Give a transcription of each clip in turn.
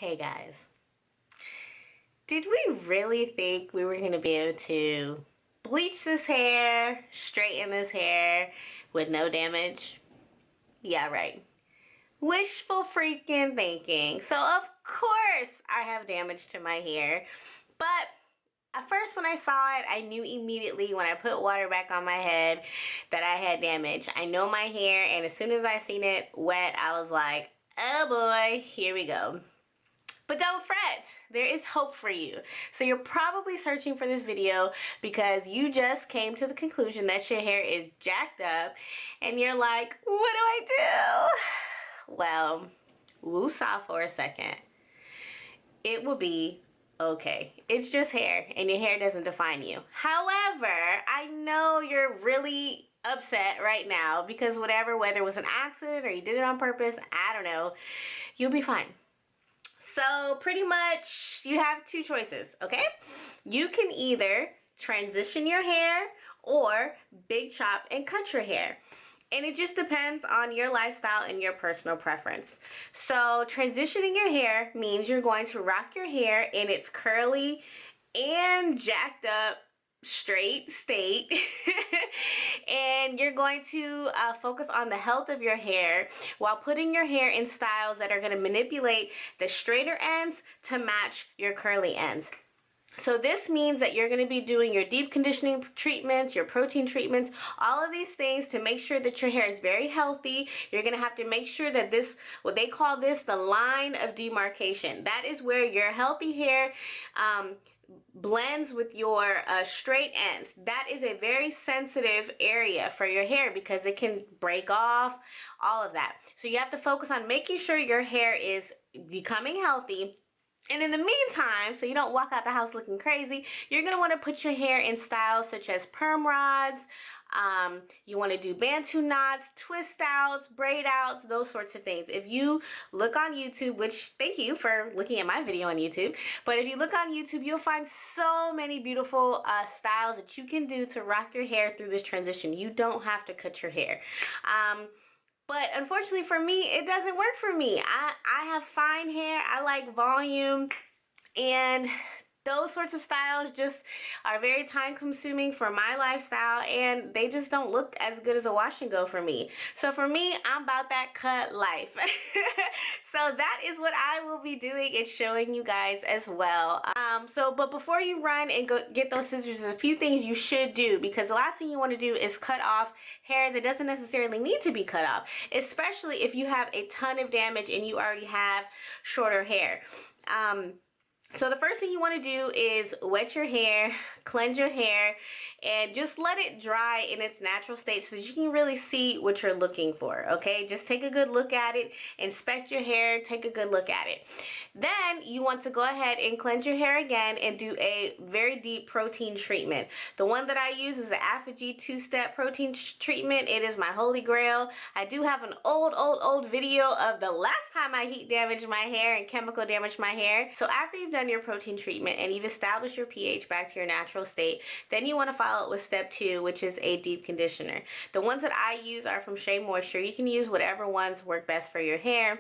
Hey guys, did we really think we were going to be able to bleach this hair, straighten this hair with no damage? Yeah, right. Wishful freaking thinking. So of course I have damage to my hair, but at first when I saw it, I knew immediately when I put water back on my head that I had damage. I know my hair, and as soon as I seen it wet, I was like, oh boy, here we go. But don't fret, there is hope for you. So you're probably searching for this video because you just came to the conclusion that your hair is jacked up and you're like, what do I do? Well, woosah for a second. It will be okay. It's just hair and your hair doesn't define you. However, I know you're really upset right now because whether it was an accident or you did it on purpose, I don't know, you'll be fine. So pretty much you have two choices, okay? You can either transition your hair or big chop and cut your hair. And it just depends on your lifestyle and your personal preference. So transitioning your hair means you're going to rock your hair in its curly and jacked up straight state and you're going to focus on the health of your hair while putting your hair in styles that are going to manipulate the straighter ends to match your curly ends. So this means that you're going to be doing your deep conditioning treatments, your protein treatments, all of these things to make sure that your hair is very healthy. You're going to have to make sure that this, what they call this, the line of demarcation. That is where your healthy hair blends with your straight ends. That is a very sensitive area for your hair because it can break off, all of that. So you have to focus on making sure your hair is becoming healthy. And in the meantime, so you don't walk out the house looking crazy, you're going to want to put your hair in styles such as perm rods. You want to do bantu knots, twist outs, braid outs, those sorts of things. If you look on YouTube, which thank you for looking at my video on YouTube, but if you look on YouTube, you'll find so many beautiful styles that you can do to rock your hair through this transition. You don't have to cut your hair. But unfortunately for me, it doesn't work for me. I have fine hair, I like volume, and those sorts of styles just are very time consuming for my lifestyle, and they just don't look as good as a wash and go for me. So for me, I'm about that cut life. So that is what I will be doing and showing you guys as well. But before you run and go get those scissors, there's a few things you should do, because the last thing you want to do is cut off hair that doesn't necessarily need to be cut off, especially if you have a ton of damage and you already have shorter hair. So the first thing you want to do is wet your hair, cleanse your hair, and just let it dry in its natural state so that you can really see what you're looking for, okay? Just take a good look at it, inspect your hair, take a good look at it. Then you want to go ahead and cleanse your hair again and do a very deep protein treatment. The one that I use is the ApHogee 2-step protein treatment. It is my holy grail. I do have an old video of the last time I heat damaged my hair and chemical damaged my hair. So after you've done your protein treatment and you've established your pH back to your natural state, then you want to follow it with step 2, which is a deep conditioner. The ones that I use are from Shea Moisture. You can use whatever ones work best for your hair.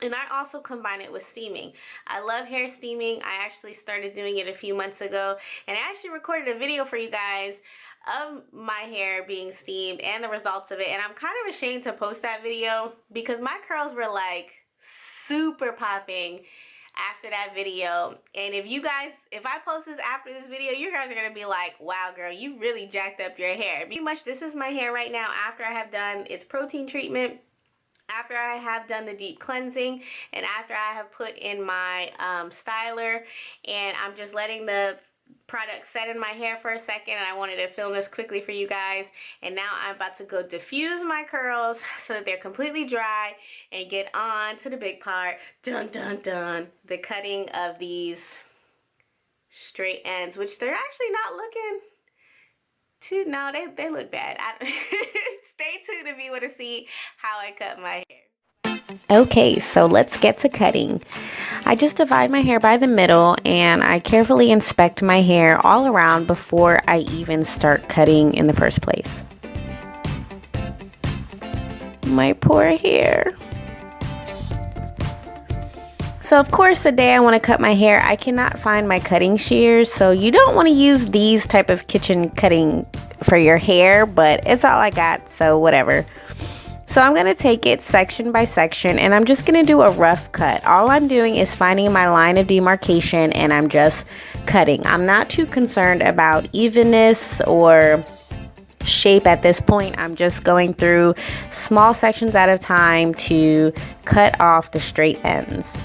And I also combine it with steaming. I love hair steaming. I actually started doing it a few months ago, and I actually recorded a video for you guys of my hair being steamed and the results of it. And I'm kind of ashamed to post that video because my curls were like super popping after that video. And if I post this after this video, you guys are gonna be like, wow girl, you really jacked up your hair. Pretty much this is my hair right now after I have done its protein treatment, after I have done the deep cleansing, and after I have put in my styler, and I'm just letting the product set in my hair for a second. And I wanted to film this quickly for you guys, and now I'm about to go diffuse my curls so that they're completely dry and get on to the big part. Dun dun dun, the cutting of these straight ends, which they're actually not looking too, no, they look bad. Stay tuned if you want to see how I cut my hair. Okay, so let's get to cutting. I just divide my hair by the middle and I carefully inspect my hair all around before I even start cutting in the first place. My poor hair. So of course the day I want to cut my hair, I cannot find my cutting shears. So you don't want to use these type of kitchen cutting for your hair, but it's all I got, so whatever. So I'm going to take it section by section and I'm just going to do a rough cut. All I'm doing is finding my line of demarcation and I'm just cutting. I'm not too concerned about evenness or shape at this point. I'm just going through small sections at a time to cut off the straight ends.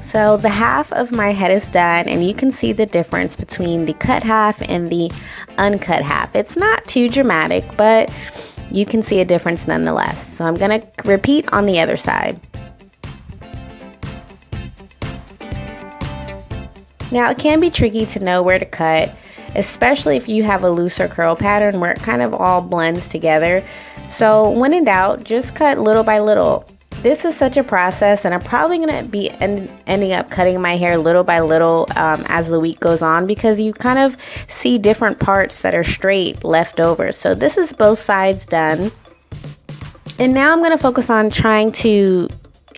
So the half of my head is done and you can see the difference between the cut half and the uncut half. It's not too dramatic, but you can see a difference nonetheless. So I'm going to repeat on the other side. Now it can be tricky to know where to cut, especially if you have a looser curl pattern where it kind of all blends together. So when in doubt, just cut little by little. This is such a process and I'm probably going to be ending up cutting my hair little by little as the week goes on because you kind of see different parts that are straight left over. So this is both sides done. And now I'm going to focus on trying to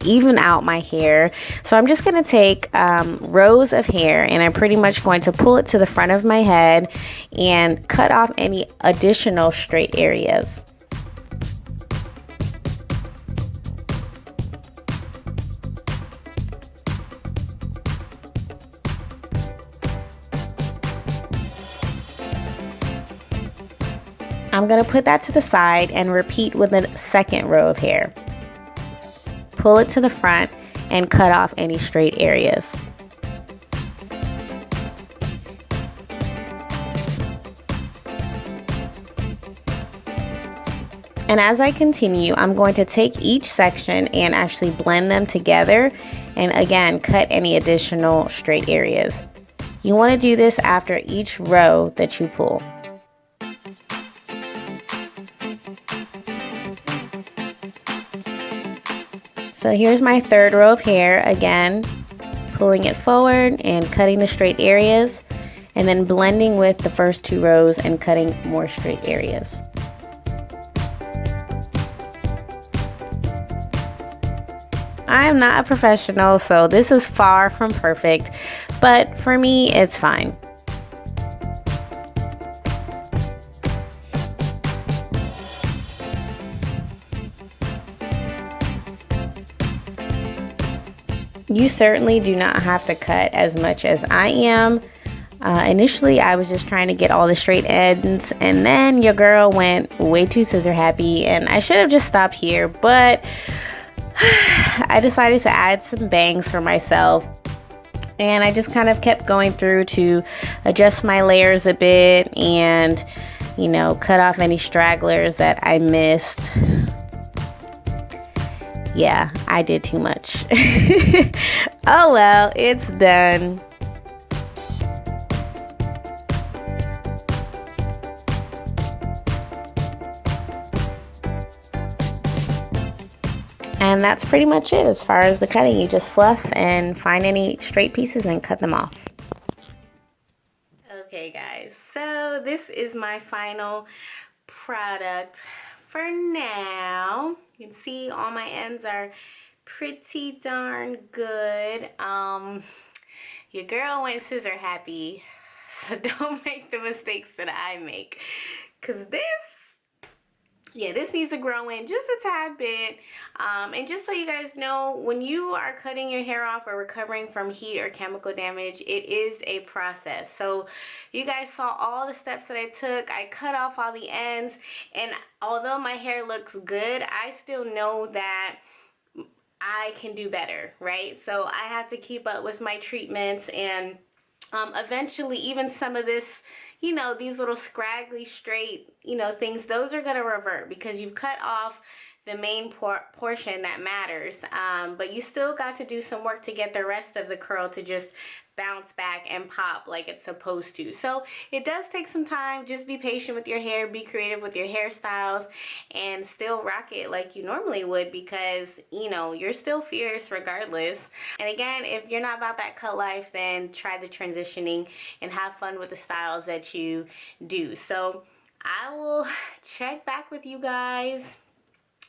even out my hair. So I'm just going to take rows of hair and I'm pretty much going to pull it to the front of my head and cut off any additional straight areas. I'm going to put that to the side and repeat with a second row of hair. Pull it to the front and cut off any straight areas. And as I continue, I'm going to take each section and actually blend them together and again cut any additional straight areas. You want to do this after each row that you pull. So here's my third row of hair, again, pulling it forward and cutting the straight areas, and then blending with the first two rows and cutting more straight areas. I am not a professional, so this is far from perfect, but for me, it's fine. You certainly do not have to cut as much as I am. Initially, I was just trying to get all the straight ends, and then your girl went way too scissor happy, and I should have just stopped here, but I decided to add some bangs for myself, and I just kind of kept going through to adjust my layers a bit and, you know, cut off any stragglers that I missed. Yeah, I did too much. Oh well, it's done. And that's pretty much it as far as the cutting. You just fluff and find any straight pieces and cut them off. Okay guys, so this is my final product for now. You can see all my ends are pretty darn good. Your girl went scissor happy, so don't make the mistakes that I make, because this needs to grow in just a tad bit. And just so you guys know, when you are cutting your hair off or recovering from heat or chemical damage, it is a process. So you guys saw all the steps that I took. I cut off all the ends, and although my hair looks good, I still know that I can do better, right? So I have to keep up with my treatments, and eventually even some of this, you know, these little scraggly straight, you know, things, those are going to revert because you've cut off the main portion that matters. But you still got to do some work to get the rest of the curl to just bounce back and pop like it's supposed to. So it does take some time. Just be patient with your hair, be creative with your hairstyles, and still rock it like you normally would, because you know you're still fierce regardless. And again, if you're not about that cut life, then try the transitioning and have fun with the styles that you do. So I will check back with you guys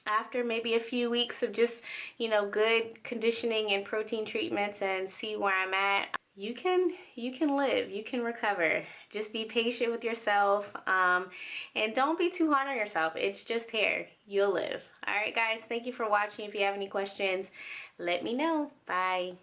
after maybe a few weeks of just, you know, good conditioning and protein treatments, and see where I'm at. You can live, you can recover. Just be patient with yourself, and don't be too hard on yourself. It's just hair. You'll live. All right, guys, thank you for watching. If you have any questions, let me know. Bye.